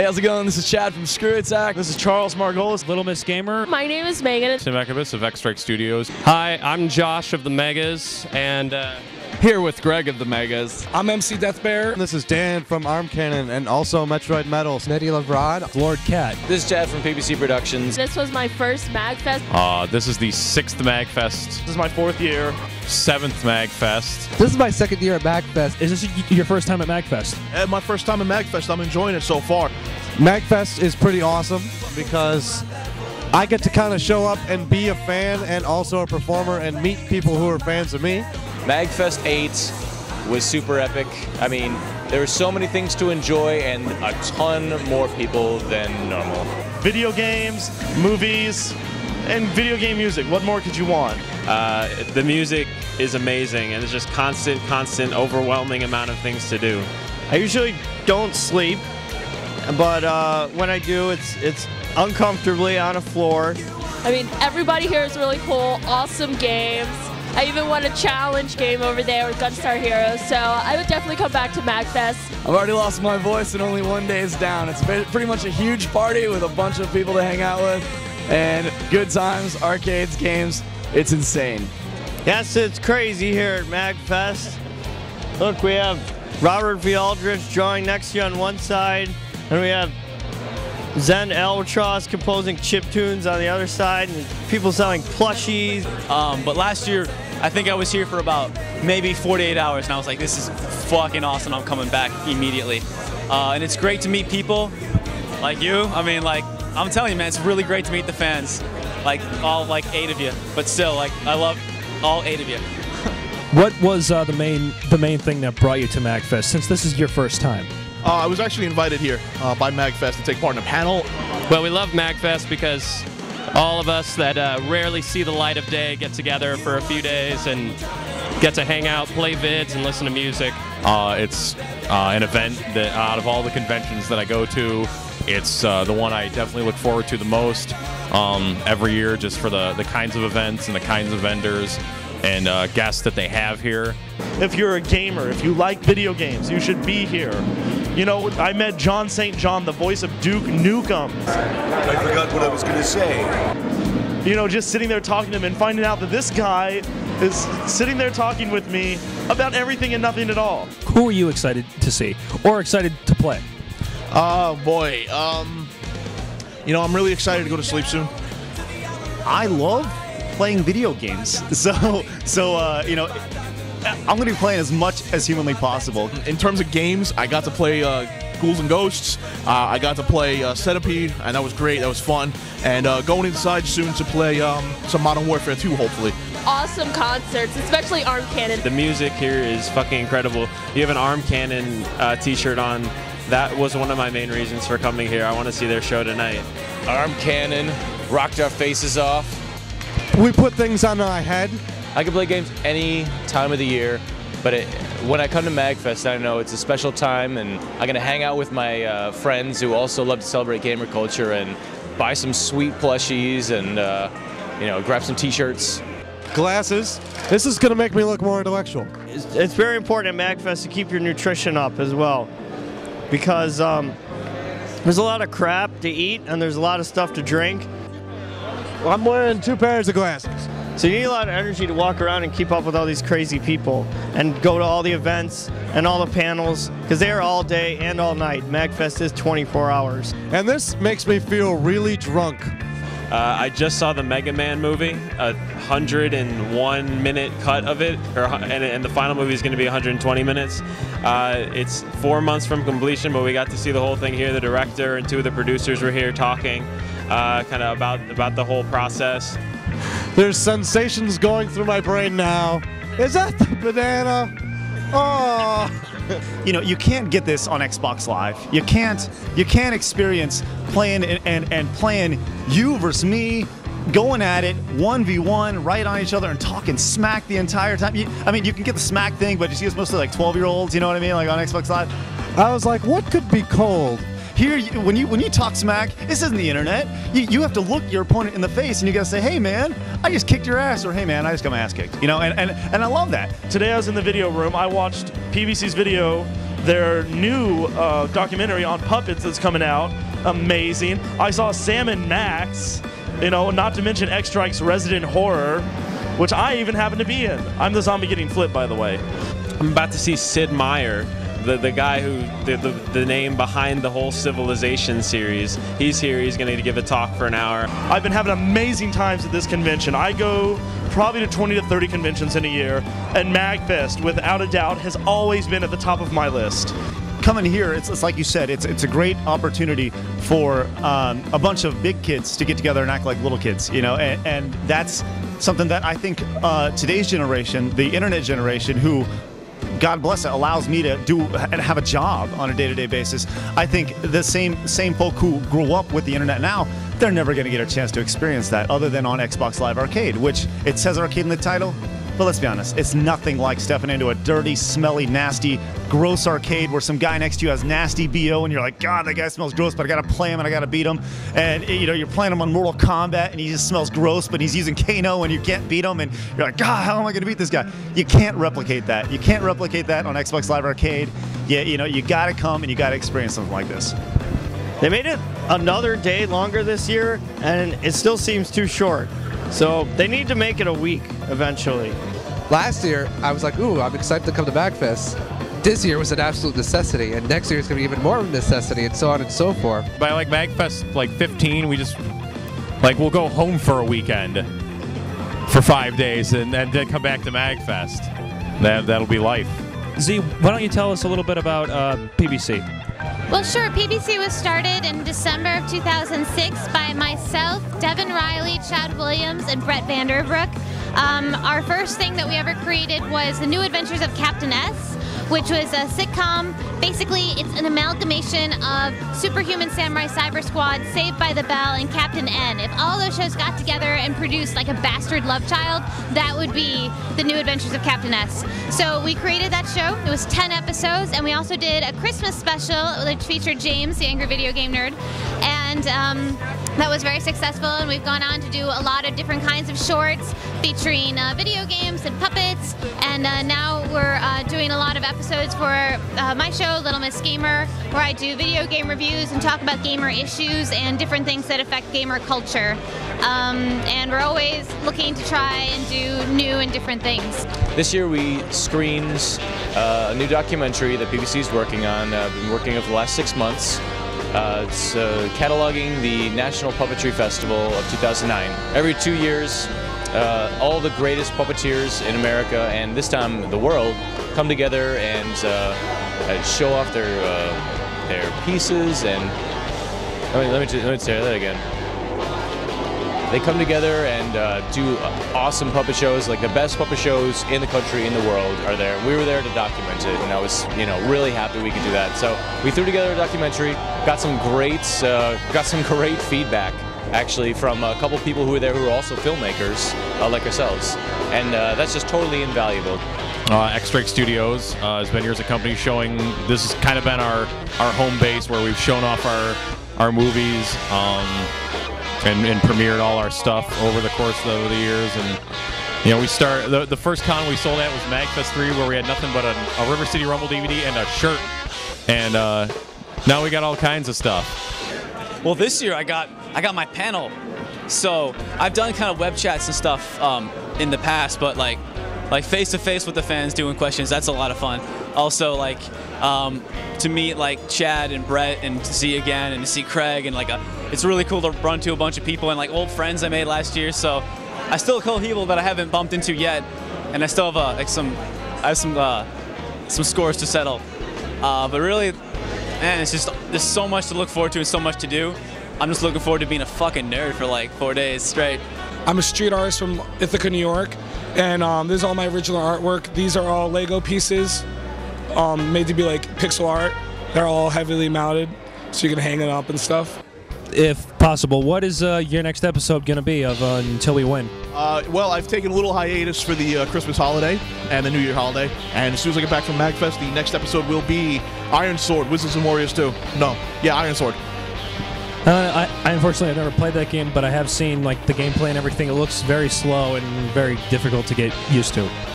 Hey, how's it going? This is Chad from Screw Attack. This is Charles Margolis, Little Miss Gamer. My name is Megan. Tim Ekibus of X-Strike Studios. Hi, I'm Josh of the Megas, and Here with Greg of the Megas. I'm MC Deathbear. This is Dan from Arm Cannon and also Metroid Metals. Nettie Levrod. Lord Cat. This is Chad from PBC Productions. This was my first MAGFest. This is the 6th MAGFest. This is my 4th year. 7th MAGFest. This is my 2nd year at MAGFest. Is this your first time at MAGFest? My first time at MAGFest. I'm enjoying it so far. MAGFest is pretty awesome because I get to kind of show up and be a fan and also a performer and meet people who are fans of me. MAGFest 8 was super epic. I mean, there were so many things to enjoy and a ton more people than normal. Video games, movies, and video game music. What more could you want? The music is amazing, and it's just constant, overwhelming amount of things to do. I usually don't sleep, but when I do, it's uncomfortably on a floor. I mean, everybody here is really cool. Awesome games. I even won a challenge game over there with Gunstar Heroes, so I would definitely come back to MAGFest. I've already lost my voice and only one day is down. It's pretty much a huge party with a bunch of people to hang out with and good times, arcades, games. It's insane. Yes, it's crazy here at MAGFest. Look, we have Robert V. Aldrich drawing next to you on one side, and we have Zen Albatross composing chiptunes on the other side, and people selling plushies. But last year, I think I was here for about maybe 48 hours, and I was like, this is fucking awesome. I'm coming back immediately. And it's great to meet people like you. I mean, like, I'm telling you, man, it's really great to meet the fans. Like, all, 8 of you. But still, I love all 8 of you. What was the main thing that brought you to MAGFest, since this is your first time? I was actually invited here by MAGFest to take part in a panel. well, we love MAGFest because all of us that rarely see the light of day get together for a few days and get to hang out, play vids, and listen to music. It's an event that, out of all the conventions that I go to, it's the one I definitely look forward to the most every year, just for the kinds of events and the kinds of vendors and guests that they have here. If you're a gamer, if you like video games, you should be here. You know, I met John St. John, the voice of Duke Nukem. I forgot what I was going to say. You know, just sitting there talking to him and finding out that this guy is sitting there talking with me about everything and nothing at all. Who are you excited to see or excited to play? Oh, boy. You know, I'm really excited to go to sleep soon. I love playing video games. So you know, I'm going to be playing as much as humanly possible. In terms of games, I got to play Ghouls and Ghosts. I got to play Centipede, and that was great. That was fun. And going inside soon to play some Modern Warfare 2, hopefully. Awesome concerts, especially Arm Cannon. The music here is fucking incredible. You have an Arm Cannon t-shirt on. That was one of my main reasons for coming here. I want to see their show tonight. Arm Cannon rocked our faces off. We put things on our head. I can play games any time of the year, but when I come to MAGFest, I know it's a special time, and I'm going to hang out with my friends who also love to celebrate gamer culture and buy some sweet plushies and, you know, grab some t-shirts. Glasses. This is going to make me look more intellectual. It's very important at MAGFest to keep your nutrition up as well, because there's a lot of crap to eat and there's a lot of stuff to drink. Well, I'm wearing 2 pairs of glasses. So you need a lot of energy to walk around and keep up with all these crazy people and go to all the events and all the panels, because they are all day and all night. MAGFest is 24 hours. And this makes me feel really drunk. I just saw the Mega Man movie, a 101-minute cut of it, and the final movie is going to be 120 minutes. It's 4 months from completion, but we got to see the whole thing here. The director and 2 of the producers were here talking kind of about the whole process. There's sensations going through my brain now. Is that the banana? Oh. You know, you can't get this on Xbox Live. You can't experience playing and playing you versus me, going at it 1v1 right on each other and talking smack the entire time. I mean, you can get the smack thing, but you see it's mostly like 12-year-olds, you know what I mean, like on Xbox Live. I was like, what could be cold? Here, when you talk smack, this isn't the internet. You have to look your opponent in the face and you gotta say, hey man, I just kicked your ass, or hey man, I just got my ass kicked. You know, and I love that. Today I was in the video room. I watched PBC's video their new documentary on puppets that's coming out. Amazing. I saw Sam and Max, you know, not to mention X Strike's Resident Horror, which I even happen to be in. I'm the zombie getting flipped, by the way. I'm about to see Sid Meier, the guy who the name behind the whole Civilization series. He's here. He's going to give a talk for an hour. I've been having amazing times at this convention. I go probably to 20 to 30 conventions in a year, and MAGFest, without a doubt, has always been at the top of my list. Coming here, it's like you said, it's a great opportunity for a bunch of big kids to get together and act like little kids, you know, and that's something that I think today's generation, the internet generation, who, God bless it, allows me to do and have a job on a day-to-day basis. I think the same folk who grew up with the internet now, they're never going to get a chance to experience that other than on Xbox Live Arcade, which it says arcade in the title. But let's be honest, it's nothing like stepping into a dirty, smelly, nasty, gross arcade where some guy next to you has nasty BO and you're like, God, that guy smells gross, but I gotta play him and I gotta beat him. And you know, you're playing him on Mortal Kombat and he just smells gross, but he's using Kano and you can't beat him and you're like, God, how am I gonna beat this guy? You can't replicate that. You can't replicate that on Xbox Live Arcade. You know, you gotta come and you gotta experience something like this. They made it another day longer this year, and it still seems too short. So they need to make it a week eventually. Last year, I was like, ooh, I'm excited to come to MAGFest. This year was an absolute necessity, and next year is going to be even more of a necessity, and so on and so forth. By like MAGFest, like 15, we just we'll go home for a weekend for 5 days, and then come back to MAGFest. That'll be life. Z, why don't you tell us a little bit about PBC? Well, sure. PBC was started in December of 2006 by myself, Devin Riley, Chad Williams, and Brett Vanderbrook. Our first thing that we ever created was The New Adventures of Captain S, which was a sitcom. Basically, it's an amalgamation of Superhuman Samurai Cyber Squad, Saved by the Bell, and Captain N. If all those shows got together and produced like a bastard love child, that would be The New Adventures of Captain S. So we created that show. It was 10 episodes, and we also did a Christmas special which featured James, the angry video game nerd, and that was very successful, and we've gone on to do a lot of different kinds of shorts featuring video games and puppets, and now we're doing a lot of episodes for my show, Little Miss Gamer, where I do video game reviews and talk about gamer issues and different things that affect gamer culture. And we're always looking to try and do new and different things. This year we screened a new documentary that PBC is working on. I've been working over the last 6 months. It's cataloging the National Puppetry Festival of 2009. Every 2 years, all the greatest puppeteers in America and this time the world come together and show off their pieces. And let me say that again. They come together and do awesome puppet shows, like the best puppet shows in the country, in the world are there. We were there to document it, and I was, really happy we could do that. So we threw together a documentary, got some great feedback, actually, from a couple people who were there who were also filmmakers, like ourselves, and that's just totally invaluable. X-Strike Studios has been here as a company showing. This has kind of been our home base where we've shown off our movies. And premiered all our stuff over the course of the years. And we start the first con we sold at was MAGFest 3, where we had nothing but a River City Rumble DVD and a shirt. And now we got all kinds of stuff. Well, this year I got my panel. So I've done kind of web chats and stuff in the past, but like face to face with the fans doing questions, that's a lot of fun. Also, to meet like Chad and Brett and to see again and to see Craig, and it's really cool to run to a bunch of people and old friends I made last year. So I still call people that I haven't bumped into yet, and I still have some scores to settle. But really, man, it's just there's so much to look forward to and so much to do. I'm just looking forward to being a fucking nerd for 4 days straight. I'm a street artist from Ithaca, New York, and this is all my original artwork. These are all Lego pieces made to be pixel art. They're all heavily mounted, so you can hang it up and stuff. If possible, what is your next episode going to be of Until We Win? Well, I've taken a little hiatus for the Christmas holiday and the New Year holiday, and as soon as I get back from MAGFest, the next episode will be Iron Sword, Wizards and Warriors 2. No, yeah, Iron Sword. I unfortunately I've never played that game, but I have seen the gameplay and everything. It looks very slow and very difficult to get used to.